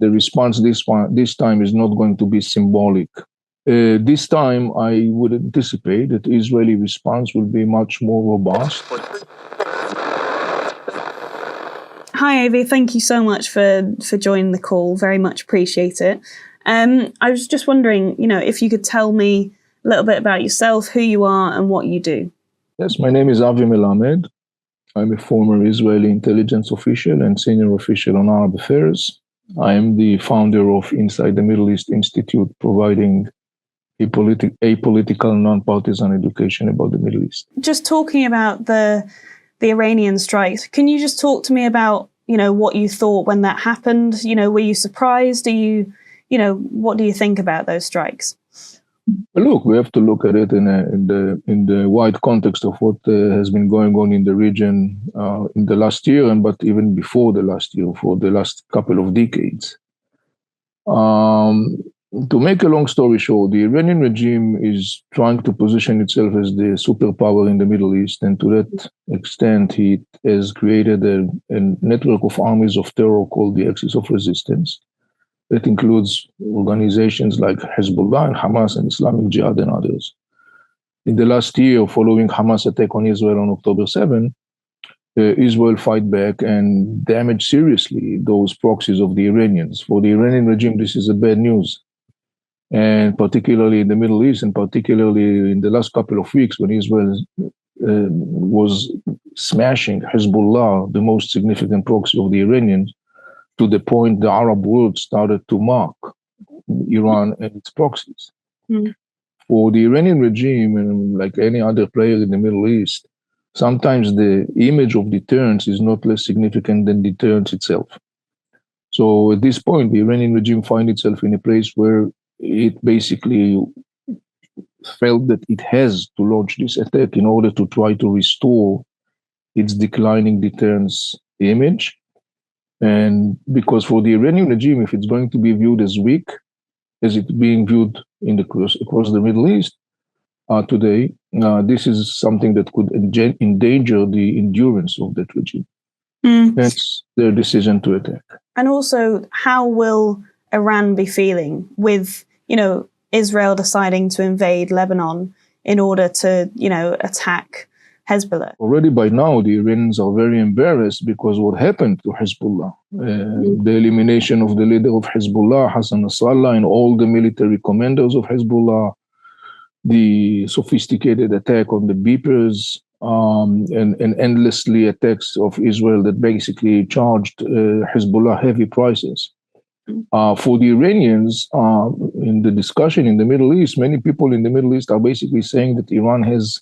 The response this time is not going to be symbolic. This time, I would anticipate that the Israeli response will be much more robust. Hi, Avi. Thank you so much for joining the call. Very much appreciate it. I was just wondering, if you could tell me a little bit about yourself, who you are and what you do. Yes, my name is Avi Melamed. I'm a former Israeli intelligence official and senior official on Arab affairs. I am the founder of Inside the Middle East Institute, providing apolitical, non-partisan education about the Middle East. Just talking about the Iranian strikes, can you just talk to me about, what you thought when that happened? Were you surprised? What do you think about those strikes? Look, we have to look at it in the wide context of what has been going on in the region in the last year, but even before the last year, for the last couple of decades. To make a long story short, the Iranian regime is trying to position itself as the superpower in the Middle East, and to that extent, it has created a network of armies of terror called the Axis of Resistance. That includes organizations like Hezbollah and Hamas and Islamic Jihad and others. In the last year, following Hamas attack on Israel on October 7, Israel fight back and damage seriously those proxies of the Iranians. For the Iranian regime, this is a bad news. And particularly in the Middle East, and particularly in the last couple of weeks when Israel was smashing Hezbollah, the most significant proxy of the Iranians, to the point the Arab world started to mock Iran and its proxies. For the Iranian regime, and like any other player in the Middle East, sometimes the image of deterrence is not less significant than deterrence itself. So at this point, the Iranian regime finds itself in a place where it basically felt that it has to launch this attack in order to try to restore its declining deterrence image. And because for the Iranian regime, if it's going to be viewed as weak, as it's being viewed across the Middle East today, this is something that could endanger the endurance of that regime. Hence their decision to attack. And also, how will Iran be feeling with, Israel deciding to invade Lebanon in order to, attack Hezbollah? Already by now, the Iranians are very embarrassed because what happened to Hezbollah, the elimination of the leader of Hezbollah, Hassan Nasrallah, and all the military commanders of Hezbollah, the sophisticated attack on the beepers, and endlessly attacks of Israel that basically charged Hezbollah heavy prices. For the Iranians, in the discussion in the Middle East, many people in the Middle East are basically saying that Iran has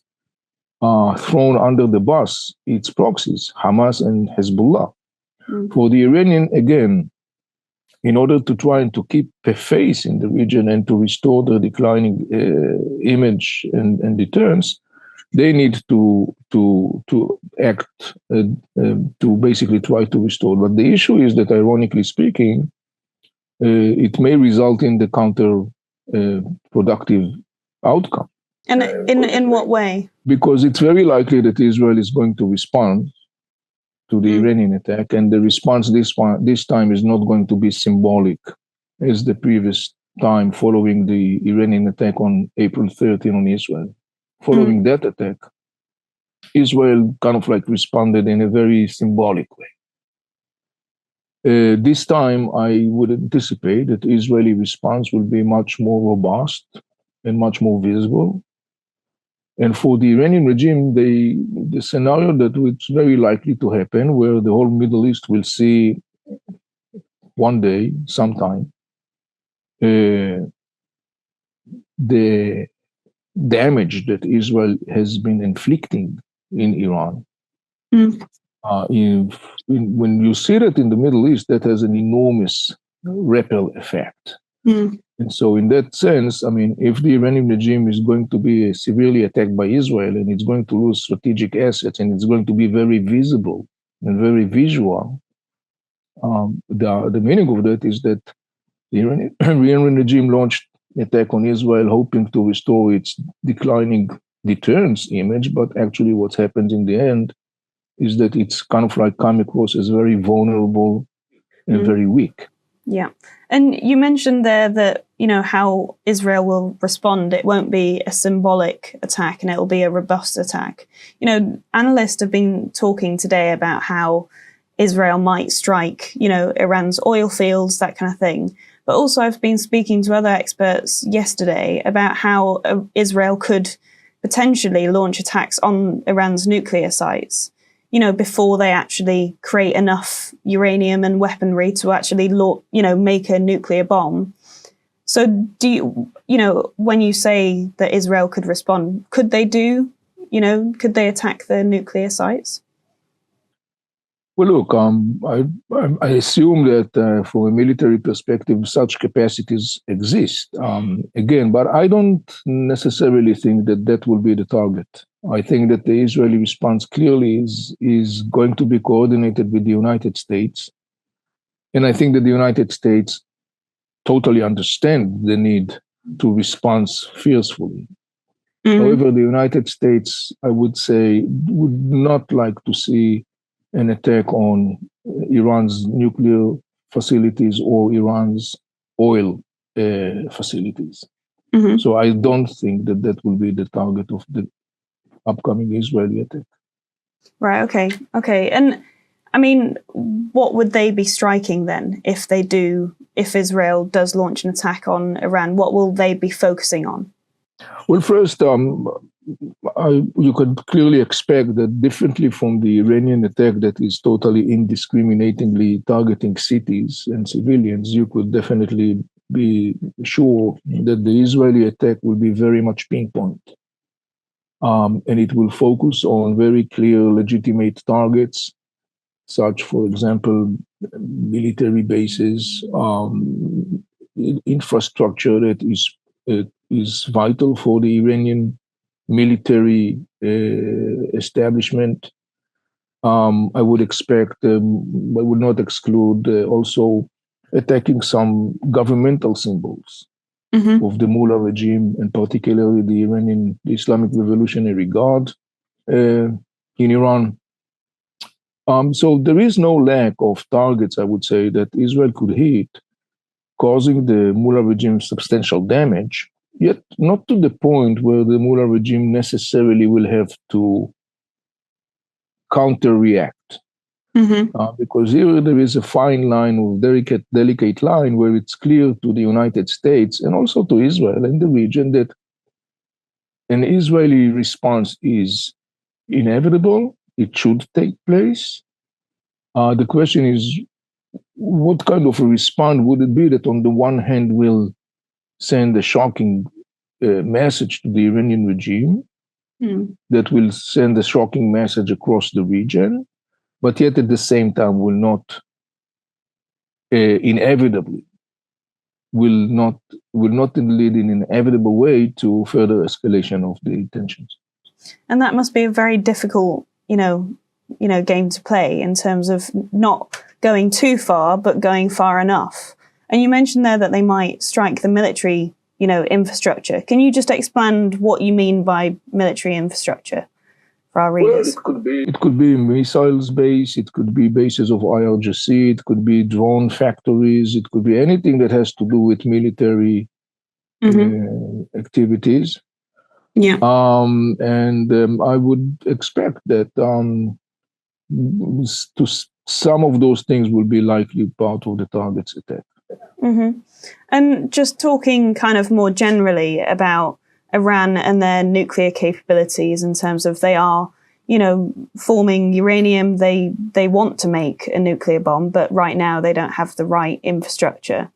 thrown under the bus its proxies, Hamas and Hezbollah. For the Iranian, again, in order to try and to keep a face in the region and to restore the declining image and deterrence, they need to act to basically try to restore. But the issue is that, ironically speaking, it may result in the counterproductive outcome. And in what way? Because it's very likely that Israel is going to respond to the Iranian attack, and the response this time is not going to be symbolic as the previous time following the Iranian attack on April 13 on Israel. Following that attack, Israel kind of like responded in a very symbolic way. This time, I would anticipate that the Israeli response will be much more robust and much more visible. And for the Iranian regime, the scenario that it's very likely to happen, where the whole Middle East will see one day, sometime, the damage that Israel has been inflicting in Iran. When you see that in the Middle East, that has an enormous ripple effect. And so in that sense, I mean, if the Iranian regime is going to be severely attacked by Israel, and it's going to lose strategic assets, and it's going to be very visible and very visual, the meaning of that is that the Iranian regime launched an attack on Israel, hoping to restore its declining deterrence image, but actually what happens in the end is that it's kind of like come across as very vulnerable and very weak. Yeah. And you mentioned there that, how Israel will respond. It won't be a symbolic attack and it'll be a robust attack. Analysts have been talking today about how Israel might strike, Iran's oil fields, that kind of thing. But also I've been speaking to other experts yesterday about how Israel could potentially launch attacks on Iran's nuclear sites, before they actually create enough uranium and weaponry to actually, make a nuclear bomb. So do you, when you say that Israel could respond, could they attack the nuclear sites? Well, look, I assume that from a military perspective, such capacities exist. Again, but I don't necessarily think that that will be the target. I think that the Israeli response clearly is going to be coordinated with the United States. And I think that the United States totally understand the need to respond fiercely. Mm-hmm. However, the United States, I would say, would not like to see an attack on Iran's nuclear facilities or Iran's oil facilities. Mm-hmm. So I don't think that that will be the target of the upcoming Israeli attack. Right, okay. And I mean, what would they be striking then if Israel does launch an attack on Iran? What will they be focusing on? Well, first, you could clearly expect that differently from the Iranian attack that is totally indiscriminately targeting cities and civilians, you could definitely be sure that the Israeli attack will be very much pinpoint. And it will focus on very clear, legitimate targets, such, for example, military bases, infrastructure that is vital for the Iranian military establishment. I would expect, I would not exclude also attacking some governmental symbols of the Mullah regime, and particularly the Islamic Revolutionary Guard in Iran. So there is no lack of targets, I would say, that Israel could hit, causing the Mullah regime substantial damage, yet not to the point where the Mullah regime necessarily will have to counter-react. Because here there is a fine line, or delicate line, where it's clear to the United States and also to Israel and the region that an Israeli response is inevitable. It should take place. The question is, what kind of a response would it be that on the one hand will send a shocking message to the Iranian regime, that will send a shocking message across the region, but yet at the same time will not inevitably, will not lead in an inevitable way to further escalation of the tensions. And that must be a very difficult, game to play in terms of not going too far, but going far enough. And you mentioned there that they might strike the military, infrastructure. Can you just expand what you mean by military infrastructure for our readers? Well, it could be missiles base, it could be bases of IRGC, it could be drone factories, it could be anything that has to do with military activities. Yeah. I would expect that some of those things will be likely part of the target's attack. And just talking kind of more generally about Iran and their nuclear capabilities in terms of they are, forming uranium, they want to make a nuclear bomb, but right now they don't have the right infrastructure.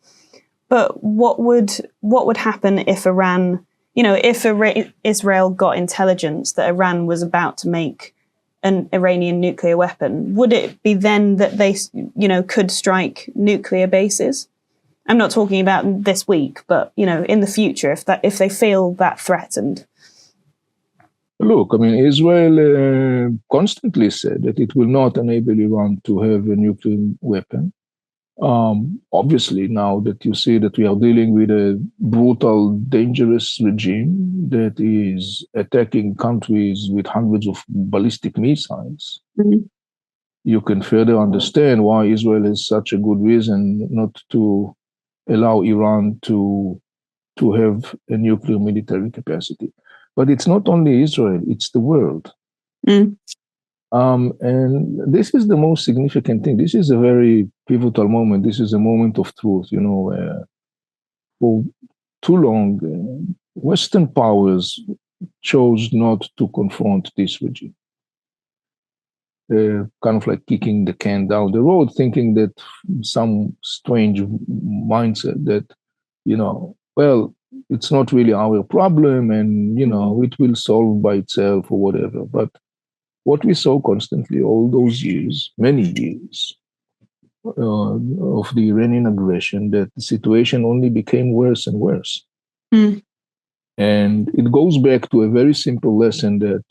But what would happen if Iran, if Israel got intelligence that Iran was about to make an Iranian nuclear weapon? Would it be then that they, could strike nuclear bases? I'm not talking about this week, but, in the future, if they feel that threatened. Look, I mean, Israel constantly said that it will not enable Iran to have a nuclear weapon. Obviously, now that you see that we are dealing with a brutal, dangerous regime that is attacking countries with hundreds of ballistic missiles, you can further understand why Israel has such a good reason not to allow Iran to have a nuclear military capacity. But it's not only Israel, it's the world. Mm. And this is the most significant thing. This is a very pivotal moment. This is a moment of truth, for too long, Western powers chose not to confront this regime. Kind of like kicking the can down the road, thinking that some strange mindset that, well, it's not really our problem and, it will solve by itself or whatever. But what we saw constantly all those years, many years, of the Iranian aggression, that the situation only became worse and worse. Mm. And it goes back to a very simple lesson that,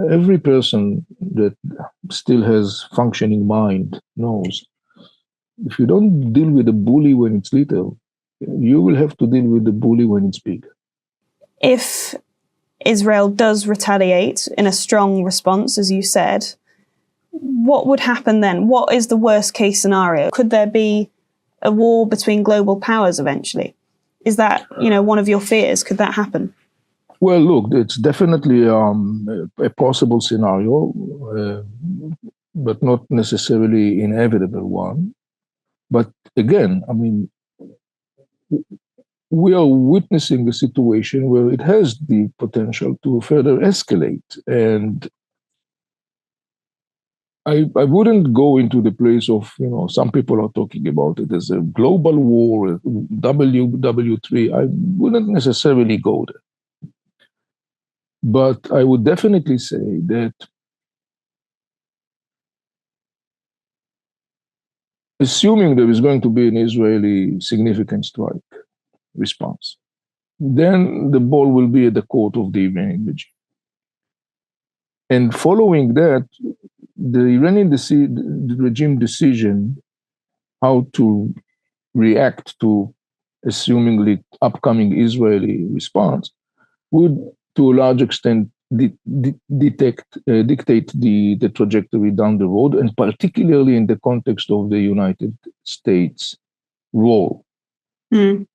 every person that still has functioning mind knows. If you don't deal with the bully when it's little, you will have to deal with the bully when it's big. If Israel does retaliate in a strong response, as you said, what would happen then? What is the worst case scenario? Could there be a war between global powers eventually? Is that, one of your fears? Could that happen? Well, look, it's definitely a possible scenario, but not necessarily inevitable one. But again, we are witnessing a situation where it has the potential to further escalate. And I wouldn't go into the place of, some people are talking about it as a global war, WW3. I wouldn't necessarily go there. But I would definitely say that assuming there is going to be an Israeli significant strike response, then the ball will be at the court of the Iranian regime. And following that, the Iranian regime decision how to react to assumingly upcoming Israeli response would, to a large extent, dictate the trajectory down the road, and particularly in the context of the United States' role. Mm.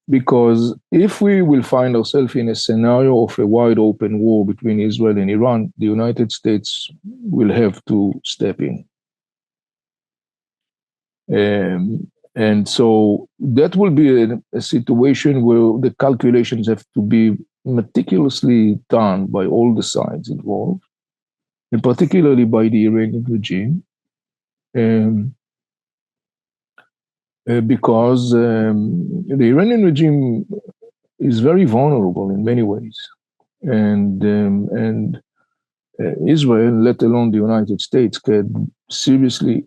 Because if we will find ourselves in a scenario of a wide open war between Israel and Iran, the United States will have to step in. And so that will be a situation where the calculations have to be meticulously done by all the sides involved, and particularly by the Iranian regime, because the Iranian regime is very vulnerable in many ways, and Israel, let alone the United States, could simply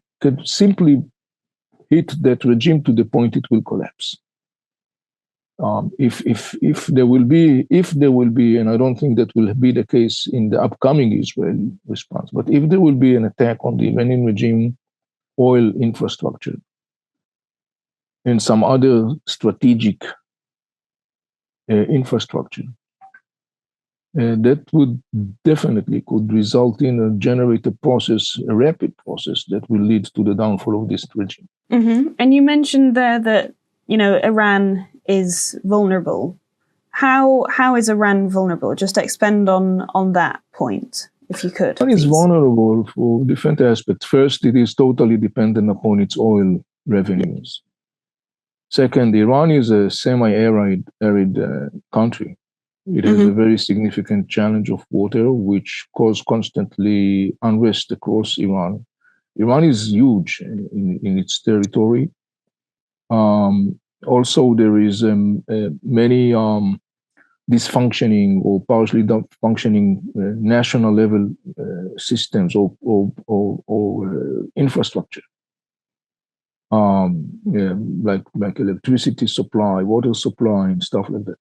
hit that regime to the point it will collapse. If there will be, and I don't think that will be the case in the upcoming Israeli response, but if there will be an attack on the Iranian regime oil infrastructure and some other strategic infrastructure, that would definitely could result in a generated process, a rapid process that will lead to the downfall of this regime. Mm-hmm. And you mentioned there that, Iran is vulnerable. How is Iran vulnerable? Just expand on that point, if you could. Iran is vulnerable for different aspects. First, it is totally dependent upon its oil revenues. Second, Iran is a semi-arid country. It has a very significant challenge of water, which causes constantly unrest across Iran. Iran is huge in its territory. Also, there is many dysfunctioning or partially functioning national level systems or infrastructure, like electricity supply, water supply, and stuff like that.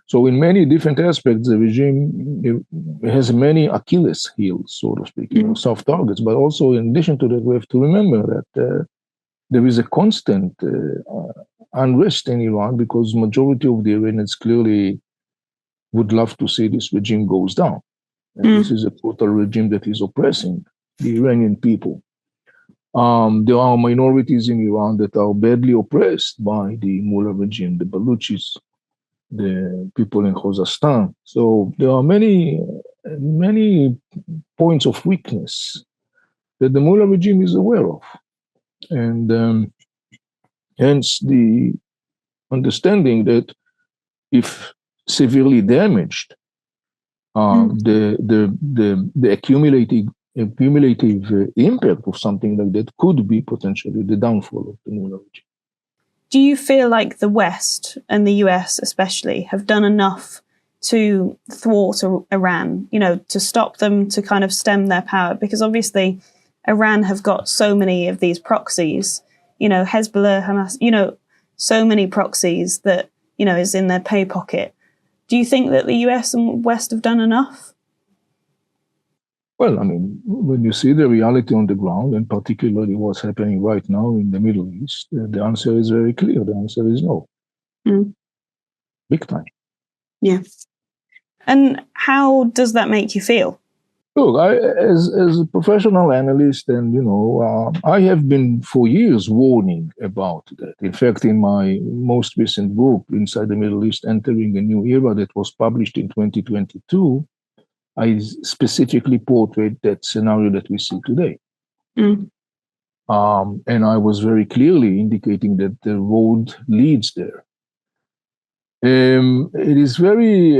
So in many different aspects, the regime has many Achilles heels, so to speak, soft targets. But also, in addition to that, we have to remember that there is a constant unrest in Iran because majority of the Iranians clearly would love to see this regime goes down. And this is a total regime that is oppressing the Iranian people. There are minorities in Iran that are badly oppressed by the Mullah regime, the Baluchis, the people in Khuzestan. So there are many points of weakness that the Mullah regime is aware of. And hence the understanding that if severely damaged, the accumulative impact of something like that could be potentially the downfall of the Mullah regime. Do you feel like the West and the US especially have done enough to thwart Iran, to stop them, to kind of stem their power? Because obviously Iran have got so many of these proxies, Hezbollah, Hamas, so many proxies that, is in their pay pocket. Do you think that the US and West have done enough? Well, I mean, when you see the reality on the ground, and particularly what's happening right now in the Middle East, the answer is very clear. The answer is no. Big time. Yeah. And how does that make you feel? Look, as a professional analyst, and I have been for years warning about that. In fact, in my most recent book, Inside the Middle East, Entering a New Era, that was published in 2022, I specifically portrayed that scenario that we see today. And I was very clearly indicating that the road leads there. It is very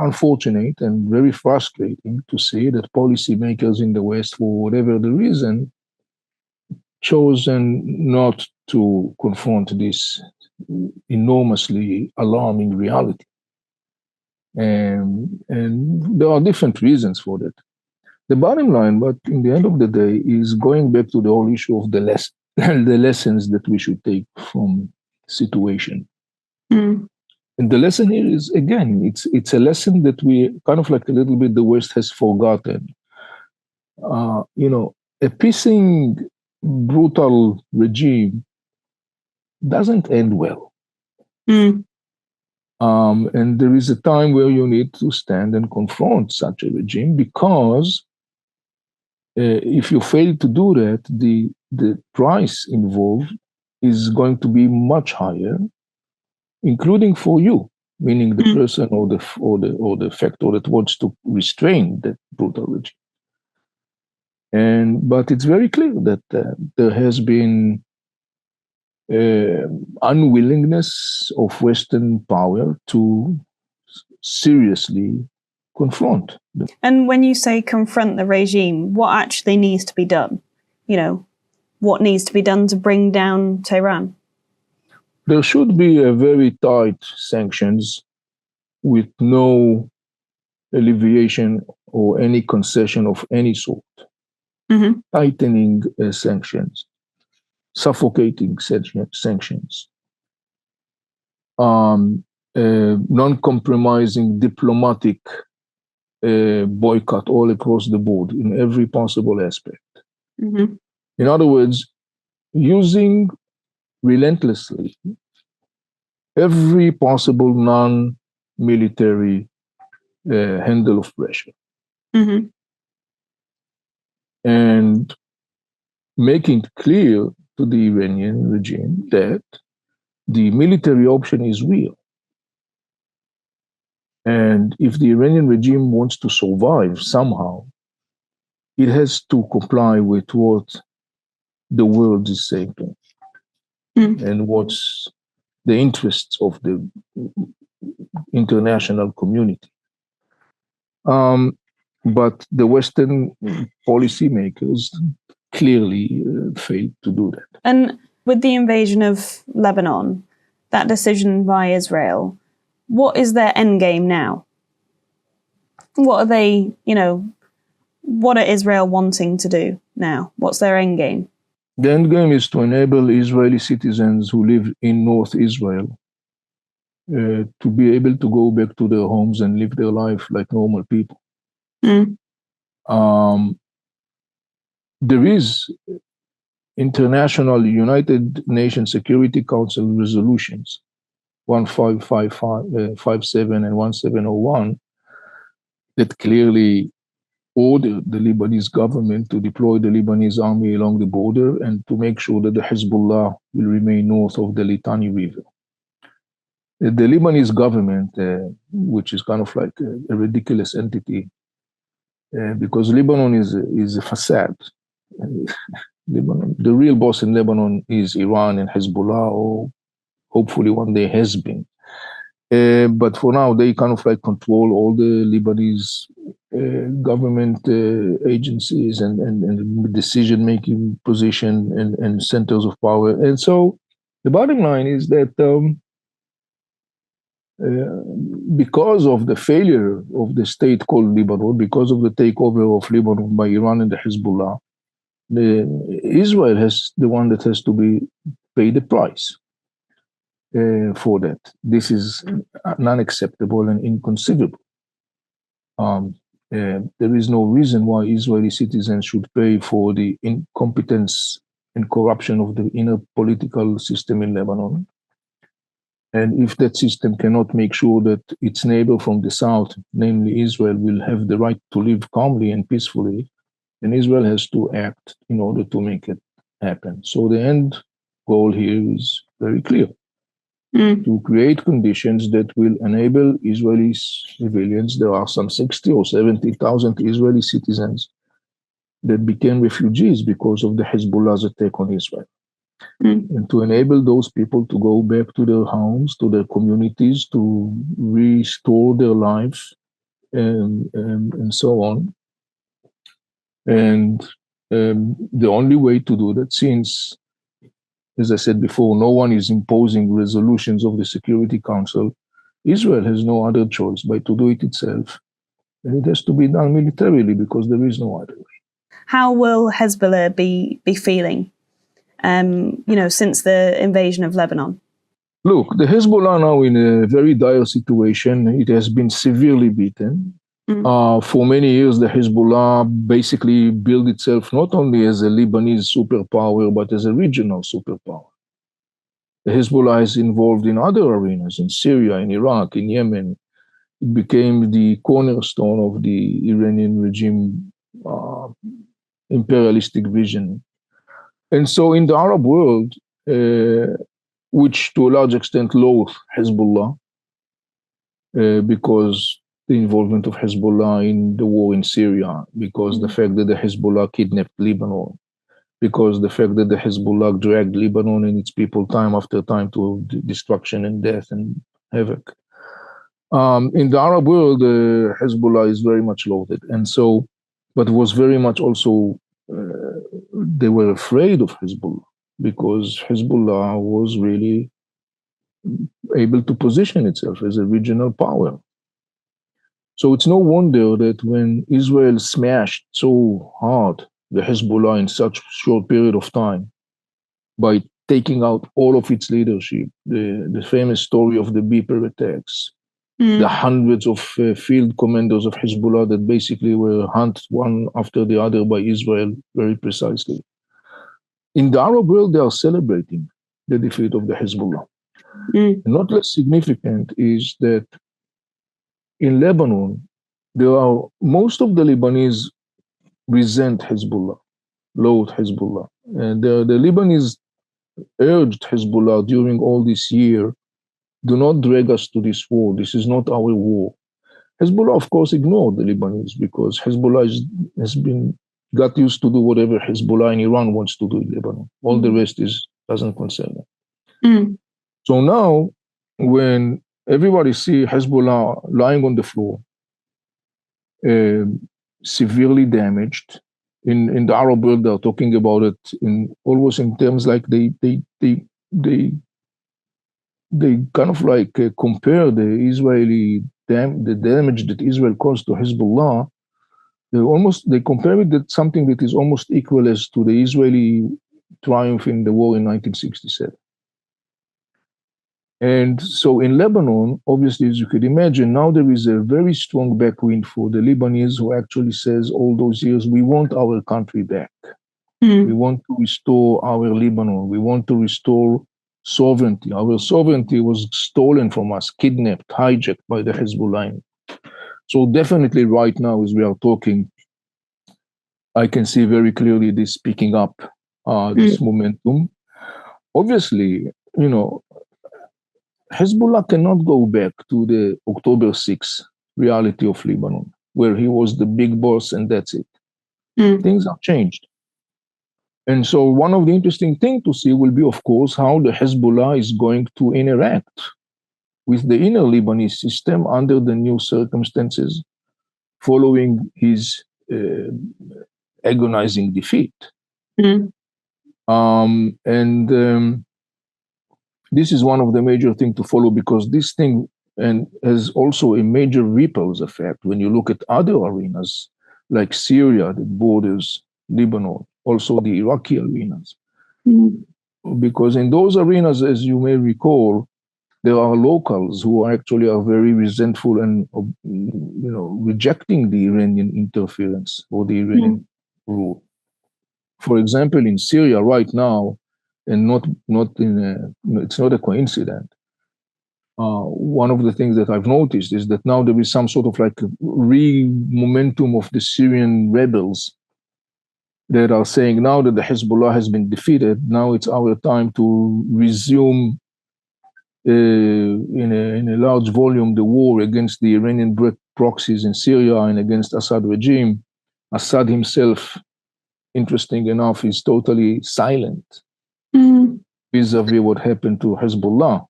unfortunate and very frustrating to see that policymakers in the West, for whatever the reason, chosen not to confront this enormously alarming reality. And there are different reasons for that. The bottom line, but in the end of the day, is going back to the whole issue of the lessons that we should take from situation. And the lesson here is, again, it's a lesson that we kind of like a little bit the West has forgotten. A pissing, brutal regime doesn't end well. And there is a time where you need to stand and confront such a regime, because if you fail to do that, the price involved is going to be much higher, including for you, meaning the person or the factor that wants to restrain that brutal regime. But it's very clear that there has been unwillingness of Western power to seriously confront them. And when you say confront the regime, what actually needs to be done? What needs to be done to bring down Tehran? There should be a very tight sanctions with no alleviation or any concession of any sort. Tightening sanctions, suffocating sanctions, non-compromising diplomatic boycott all across the board in every possible aspect. In other words, using relentlessly every possible non-military handle of pressure. And making clear to the Iranian regime that the military option is real. And if the Iranian regime wants to survive somehow, it has to comply with what the world is saying to it, and what's the interests of the international community. But the Western policymakers clearly failed to do that. And with the invasion of Lebanon, that decision by Israel, what is their endgame now? What are they, what are Israel wanting to do now? What's their endgame? The endgame is to enable Israeli citizens who live in North Israel to be able to go back to their homes and live their life like normal people. There is international United Nations Security Council resolutions 1557 and 1701 that clearly ordered the Lebanese government to deploy the Lebanese army along the border and to make sure that the Hezbollah will remain north of the Litani River. The Lebanese government, which is kind of like a ridiculous entity, because Lebanon is a facade. Lebanon, the real boss in Lebanon is Iran and Hezbollah, or hopefully one day has been. But for now, they kind of like control all the Lebanese government agencies and decision-making position and centers of power. And so the bottom line is that because of the failure of the state called Lebanon, because of the takeover of Lebanon by Iran and the Hezbollah, Israel has the one that has to pay the price for that. This is unacceptable and inconceivable. There is no reason why Israeli citizens should pay for the incompetence and corruption of the inner political system in Lebanon. And if that system cannot make sure that its neighbor from the south, namely Israel, will have the right to live calmly and peacefully, then Israel has to act in order to make it happen. So the end goal here is very clear. To create conditions that will enable Israeli civilians. There are some 60 or 70,000 Israeli citizens that became refugees because of the Hezbollah's attack on Israel. And to enable those people to go back to their homes, to their communities, to restore their lives, and so on. And the only way to do that, since, as I said before, no one is imposing resolutions of the Security Council, Israel has no other choice but to do it itself. And it has to be done militarily because there is no other way. How will Hezbollah be feeling, since the invasion of Lebanon? Look, the Hezbollah now in a very dire situation. It has been severely beaten. For many years, the Hezbollah basically built itself not only as a Lebanese superpower, but as a regional superpower. The Hezbollah is involved in other arenas, in Syria, in Iraq, in Yemen. It became the cornerstone of the Iranian regime imperialistic vision. And so in the Arab world, which to a large extent loathe Hezbollah, because the involvement of Hezbollah in the war in Syria, because the fact that the Hezbollah kidnapped Lebanon, because the fact that the Hezbollah dragged Lebanon and its people time after time to destruction and death and havoc. In the Arab world, Hezbollah is very much loathed. And so, but was very much also, they were afraid of Hezbollah because Hezbollah was really able to position itself as a regional power. So it's no wonder that when Israel smashed so hard the Hezbollah in such short period of time by taking out all of its leadership, the famous story of the Beeper attacks, the hundreds of field commanders of Hezbollah that basically were hunted one after the other by Israel very precisely. In the Arab world, they are celebrating the defeat of the Hezbollah. Not less significant is that in Lebanon, most of the Lebanese resent Hezbollah, loathe Hezbollah. And the Lebanese urged Hezbollah during all this year, do not drag us to this war. This is not our war. Hezbollah, of course, ignored the Lebanese because Hezbollah got used to do whatever Hezbollah in Iran wants to do in Lebanon. All the rest doesn't concern them. So now, when everybody see Hezbollah lying on the floor, severely damaged, in the Arab world, they're talking about it almost in terms like they kind of like compare the Israeli the damage that Israel caused to Hezbollah. They compare it to something that is almost equal as to the Israeli triumph in the war in 1967. And so in Lebanon, obviously, as you could imagine, now there is a very strong backwind for the Lebanese who actually says all those years, we want our country back. We want to restore our Lebanon. We want to restore sovereignty. Our sovereignty was stolen from us, kidnapped, hijacked by the Hezbollah. So definitely right now, as we are talking, I can see very clearly this picking up, this momentum. Obviously, Hezbollah cannot go back to the October 6th reality of Lebanon, where he was the big boss and that's it. Things have changed. And so one of the interesting things to see will be, of course, how the Hezbollah is going to interact with the inner Lebanese system under the new circumstances following his agonizing defeat. This is one of the major things to follow, because this thing has also a major ripples effect when you look at other arenas like Syria that borders Lebanon, also the Iraqi arenas. Because in those arenas, as you may recall, there are locals who actually are very resentful and rejecting the Iranian interference or the Iranian rule. For example, in Syria right now, and it's not a coincidence. One of the things that I've noticed is that now there is some sort of like a momentum of the Syrian rebels that are saying, now that the Hezbollah has been defeated, now it's our time to resume in a large volume the war against the Iranian proxies in Syria and against Assad regime. Assad himself, interesting enough, is totally silent vis-a-vis what happened to Hezbollah,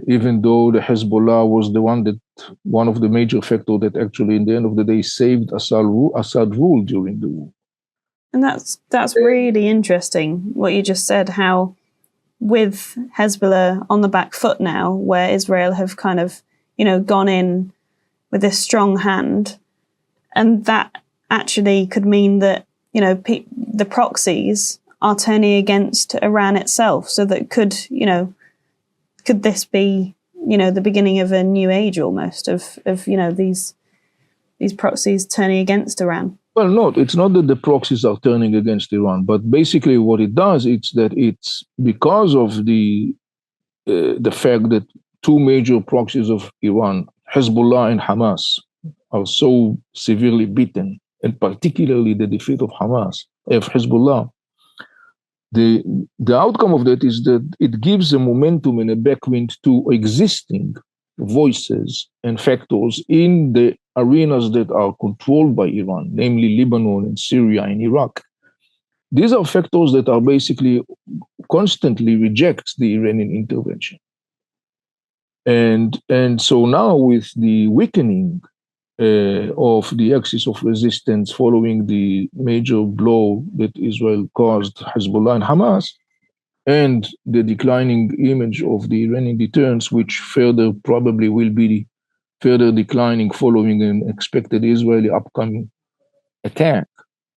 even though the Hezbollah was one of the major factors that actually, in the end of the day, saved Assad rule during the war. And that's really interesting what you just said, how with Hezbollah on the back foot now, where Israel have kind of, gone in with this strong hand, and that actually could mean that, the proxies are turning against Iran itself. So that could this be, the beginning of a new age almost of these proxies turning against Iran? Well, no, it's not that the proxies are turning against Iran, but basically what it does, it's that it's because of the fact that two major proxies of Iran, Hezbollah and Hamas, are so severely beaten, and particularly the defeat of Hezbollah. The outcome of that is that it gives a momentum and a backwind to existing voices and factors in the arenas that are controlled by Iran, namely Lebanon and Syria and Iraq. These are factors that are basically constantly reject the Iranian intervention. And so now with the weakening of the axis of resistance following the major blow that Israel caused Hezbollah and Hamas, and the declining image of the Iranian deterrence, which probably will be further declining following an expected Israeli upcoming attack,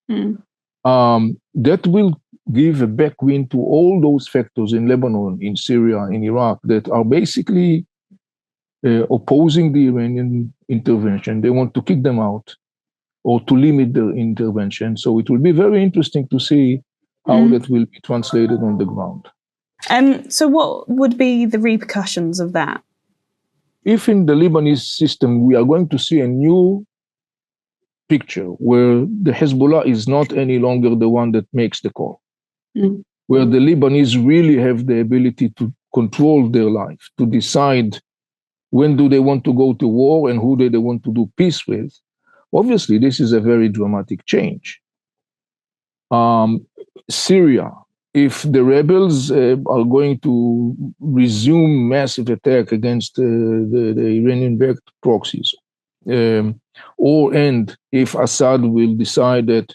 that will give a backwind to all those factors in Lebanon, in Syria, in Iraq, that are basically opposing the Iranian intervention. They want to kick them out or to limit their intervention. So it will be very interesting to see how that will be translated on the ground. So what would be the repercussions of that? If in the Lebanese system we are going to see a new picture where the Hezbollah is not any longer the one that makes the call, where the Lebanese really have the ability to control their life, to decide when do they want to go to war and who do they want to do peace with, obviously this is a very dramatic change. Syria, if the rebels are going to resume massive attack against the Iranian-backed proxies, and if Assad will decide that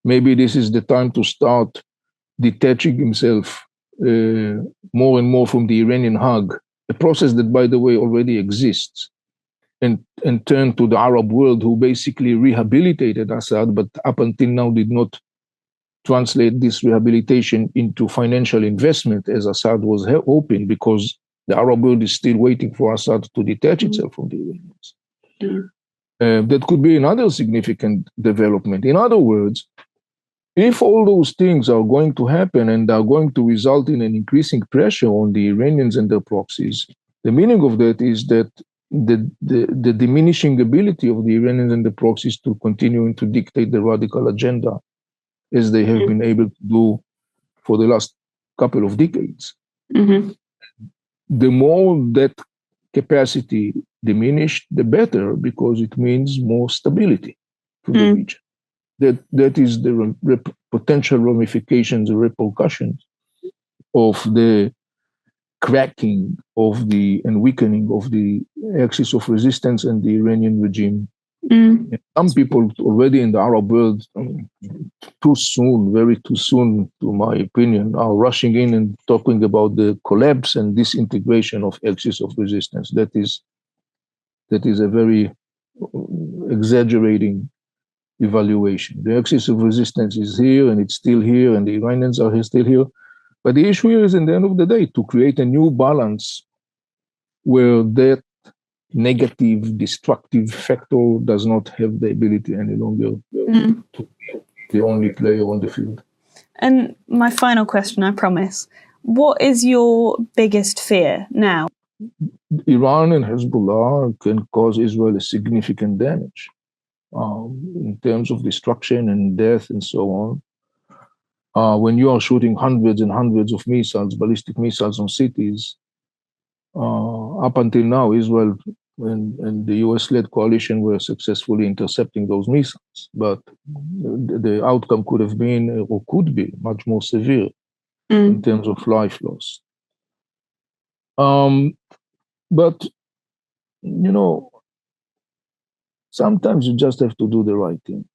maybe this is the time to start detaching himself more and more from the Iranian hug, a process that, by the way, already exists, and turn to the Arab world, who basically rehabilitated Assad, but up until now did not translate this rehabilitation into financial investment as Assad was hoping, because the Arab world is still waiting for Assad to detach itself from the Iranians. That could be another significant development. In other words, if all those things are going to happen and are going to result in an increasing pressure on the Iranians and their proxies, the meaning of that is that the diminishing ability of the Iranians and the proxies to continue to dictate the radical agenda as they have been able to do for the last couple of decades. Mm-hmm. The more that capacity diminished, the better, because it means more stability to the region. That is the potential ramifications, the repercussions of the cracking of the and weakening of the axis of resistance and the Iranian regime. Some people already in the Arab world, too soon, very too soon, to my opinion, are rushing in and talking about the collapse and disintegration of axis of resistance. That is a very exaggerating evaluation. The axis of resistance is here, and it's still here, and the Iranians are still here. But the issue here is, in the end of the day, to create a new balance where that negative, destructive factor does not have the ability any longer to be the only player on the field. And my final question, I promise. What is your biggest fear now? Iran and Hezbollah can cause Israel a significant damage in terms of destruction and death and so on. When you are shooting hundreds and hundreds of missiles, ballistic missiles on cities, up until now, Israel and the US-led coalition were successfully intercepting those missiles, but the outcome could have been, or could be, much more severe in terms of life loss. But, you know, sometimes you just have to do the right thing.